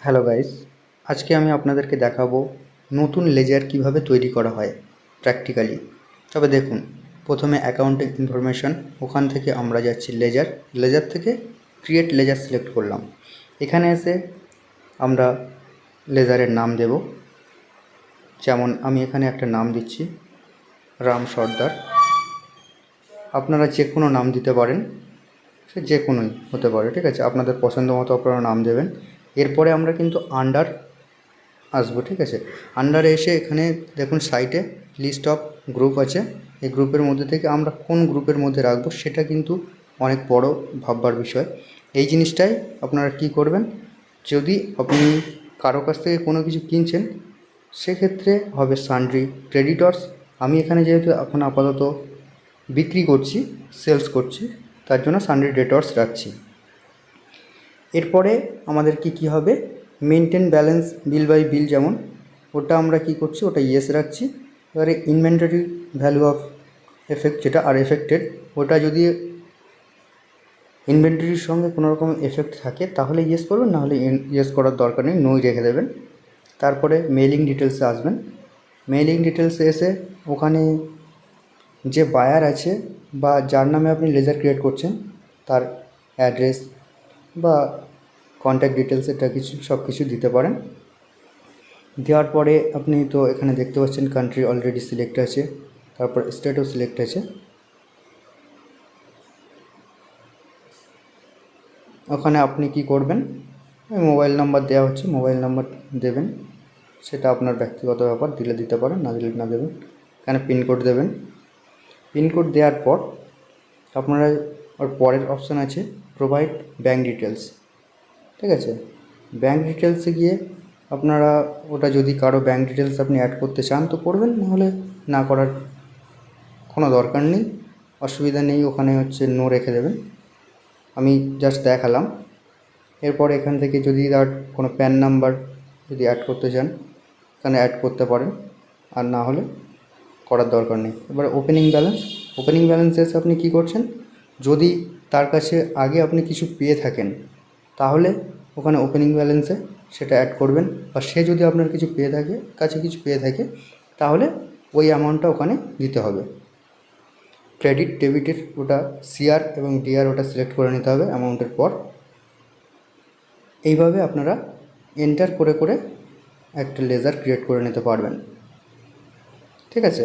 Hello guys, আজকে আমি আপনাদেরকে দেখাবো নতুন লেজার কিভাবে তৈরি করা হয় প্র্যাকটিক্যালি। তবে দেখুন, প্রথমে অ্যাকাউন্টিং ইনফরমেশন, ওখান থেকে আমরা যাচ্ছি লেজার থেকে ক্রিয়েট লেজার সিলেক্ট করলাম। এখানে এসে আমরা লেজারের নাম দেব, যেমন আমি এখানে একটা নাম দিচ্ছি রাম সর্দার। আপনারা যে কোনো নাম দিতে পারেন, সে যে কোনোই হতে পারে, ঠিক আছে, আপনাদের পছন্দ মতো আপনারা নাম দেবেন। এরপরে আমরা কিন্তু আন্ডার আসবো, ঠিক আছে। আন্ডারে এসে এখানে দেখুন সাইটে লিস্ট অফ গ্রুপ আছে। এই গ্রুপের মধ্যে থেকে আমরা কোন গ্রুপের মধ্যে রাখবো সেটা কিন্তু অনেক বড় ভাববার বিষয়। এই জিনিসটাই আপনারা কি করবেন, যদি আপনি কারো কাছ থেকে কোনো কিছু কিনছেন সেক্ষেত্রে হবে সান্ড্রি ক্রেডিটর্স। আমি এখানে যেহেতু এখন আপাতত বিক্রি করছি, সেলস করছি, তার জন্য সান্ড্রি ডেটর্স রাখছি। এরপরে আমাদের কি হবে, মেনটেন ব্যালেন্স বিল বাই বিল, যেমন ওটা আমরা কি করছি, ওটা ইয়েস রাখছি। এবারে ইনভেন্টরি ভ্যালু অফ এফেক্ট যেটা আর এফেক্টেড, ওটা যদি ইনভেন্টরির সঙ্গে কোনো রকম এফেক্ট থাকে তাহলে ইয়েস করবেন, নাহলে ইয়েস করার দরকার নেই, নোই রেখে দেবেন। তারপরে মেইলিং ডিটেলসে আসবেন। মেইলিং ডিটেলসে এসে ওখানে যে বায়ার আছে বা যার নামে আপনি লেজার ক্রিয়েট করছেন তার অ্যাড্রেস বা কন্ট্যাক্ট ডিটেলস, এটা কিছু সব কিছু দিতে পারেন। দেওয়ার পরে আপনি তো এখানে দেখতে পাচ্ছেন কান্ট্রি অলরেডি সিলেক্ট আছে, তারপর স্টেটও সিলেক্ট আছে। ওখানে আপনি কি করবেন, মোবাইল নাম্বার দেওয়া হচ্ছে, মোবাইল নাম্বার দেবেন, সেটা আপনার ব্যক্তিগত ব্যাপার, দিলে দিতে পারেন, না দিলে না দেবেন। এখানে পিনকোড দেবেন। পিনকোড দেওয়ার পর আপনারা ওর পরের অপশান আছে প্রোভাইড ব্যাঙ্ক ডিটেলস, ঠিক আছে। ব্যাঙ্ক ডিটেলসে গিয়ে আপনারা ওটা যদি কারো ব্যাঙ্ক ডিটেলস আপনি অ্যাড করতে চান তো করবেন, নাহলে না করার কোনো দরকার নেই, অসুবিধা নেই। ওখানে হচ্ছে নো রেখে দেবেন, আমি জাস্ট দেখালাম। এরপর এখান থেকে যদি তার কোনো প্যান নাম্বার যদি অ্যাড করতে চান এখানে অ্যাড করতে পারেন, আর না হলে করার দরকার নেই। এবার ওপেনিং ব্যালেন্স এসে আপনি কী করছেন, যদি তার কাছে আগে আপনি কিছু পেয়ে থাকেন তাহলে ওখানে ওপেনিং ব্যালেন্সে সেটা অ্যাড করবেন, বা সে যদি আপনার কিছু পেয়ে থাকে তাহলে ওই অ্যামাউন্টটা ওখানে দিতে হবে। ক্রেডিট ডেবিটের ওটা সিআর এবং ডিআর ওটা সিলেক্ট করে নিতে হবে অ্যামাউন্টের পর। এইভাবে আপনারা এন্টার করে একটা লেজার ক্রিয়েট করে নিতে পারবেন, ঠিক আছে।